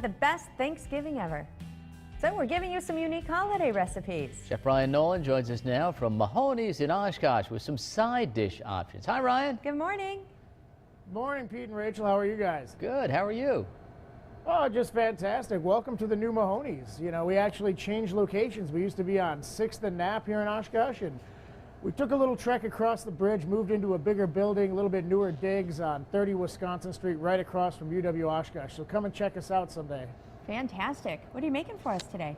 The best Thanksgiving ever. So we're giving you some unique holiday recipes. Chef Ryan Nolan joins us now from Mahoney's in Oshkosh with some side dish options. Hi, Ryan. Good morning. Morning, Pete and Rachel. How are you guys? Good. How are you? Oh, just fantastic. Welcome to the new Mahoney's. You know, we actually changed locations. We used to be on 6th and Knapp here in Oshkosh, and we took a little trek across the bridge, moved into a bigger building, a little bit newer digs on 30 Wisconsin Street, right across from UW-Oshkosh. So come and check us out someday. Fantastic. What are you making for us today?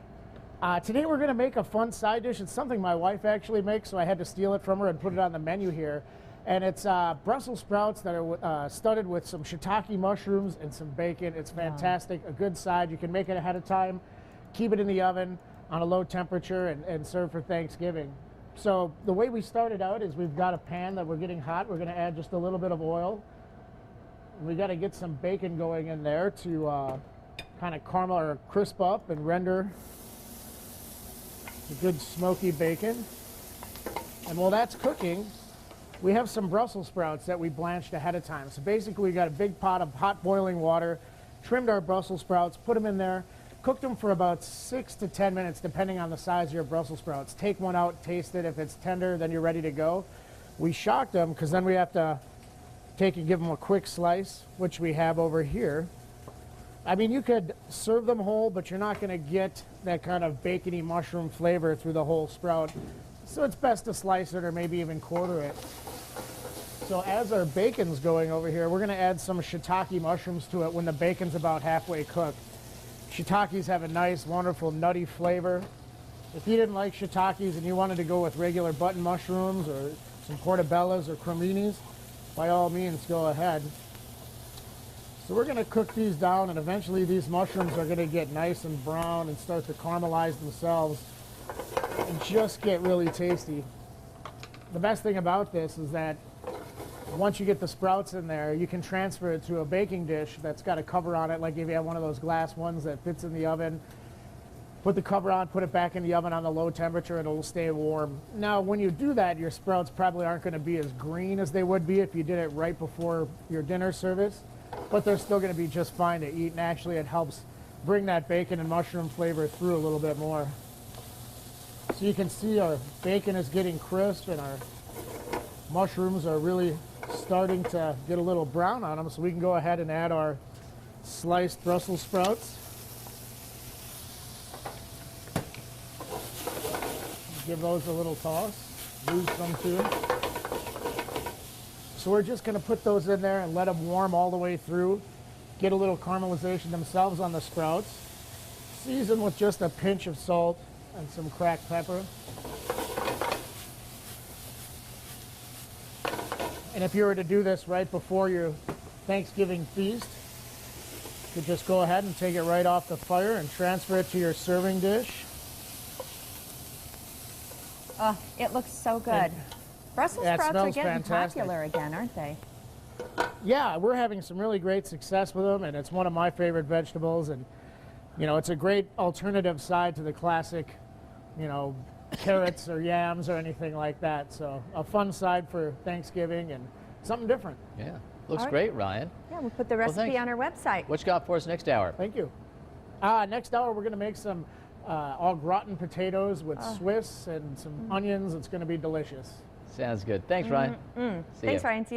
Today we're going to make a fun side dish. It's something my wife actually makes, so I had to steal it from her and put it on the menu here. And it's Brussels sprouts that are studded with some shiitake mushrooms and some bacon. It's fantastic. A good side. You can make it ahead of time, keep it in the oven on a low temperature, and serve for Thanksgiving. So the way we started out is we've got a pan that we're getting hot. We're going to add just a little bit of oil. We got to get some bacon going in there to kind of caramel or crisp up and render a good smoky bacon. And while that's cooking, we have some Brussels sprouts that we blanched ahead of time. So basically we got a big pot of hot boiling water, trimmed our Brussels sprouts, put them in there, cooked them for about 6 to 10 minutes depending on the size of your Brussels sprouts. Take one out, taste it. If it's tender, then you're ready to go. We shocked them because then we have to take and give them a quick slice, which we have over here. I mean, you could serve them whole, but you're not going to get that kind of bacony mushroom flavor through the whole sprout. So it's best to slice it or maybe even quarter it. So as our bacon's going over here, we're going to add some shiitake mushrooms to it when the bacon's about halfway cooked. Shiitakes have a nice, wonderful, nutty flavor. If you didn't like shiitakes and you wanted to go with regular button mushrooms or some portobellos or creminis, by all means, go ahead. So we're going to cook these down, and eventually these mushrooms are going to get nice and brown and start to caramelize themselves and just get really tasty. The best thing about this is that once you get the sprouts in there, you can transfer it to a baking dish that's got a cover on it, like if you have one of those glass ones that fits in the oven. Put the cover on, put it back in the oven on the low temperature, and it'll stay warm. Now, when you do that, your sprouts probably aren't going to be as green as they would be if you did it right before your dinner service, but they're still going to be just fine to eat, and actually it helps bring that bacon and mushroom flavor through a little bit more. So you can see our bacon is getting crisp and our mushrooms are really starting to get a little brown on them, so we can go ahead and add our sliced Brussels sprouts. Give those a little toss, lose some too. So we're just going to put those in there and let them warm all the way through, get a little caramelization themselves on the sprouts. Season with just a pinch of salt and some cracked pepper. And if you were to do this right before your Thanksgiving feast, you could just go ahead and take it right off the fire and transfer it to your serving dish. Oh, it looks so good. Brussels sprouts are getting fantastic. popular again, aren't they? Yeah, we're having some really great success with them, and it's one of my favorite vegetables. And, you know, it's a great alternative side to the classic, you know, carrots or yams or anything like that. So a fun side for Thanksgiving and something different. Yeah. Looks All right. great, Ryan. Yeah, we'll put the recipe on our website. What you got for us next hour? Thank you. Next hour, we're going to make some au gratin potatoes with Swiss and some onions. It's going to be delicious. Sounds good. Thanks, Ryan. Thanks, Ryan. See you soon.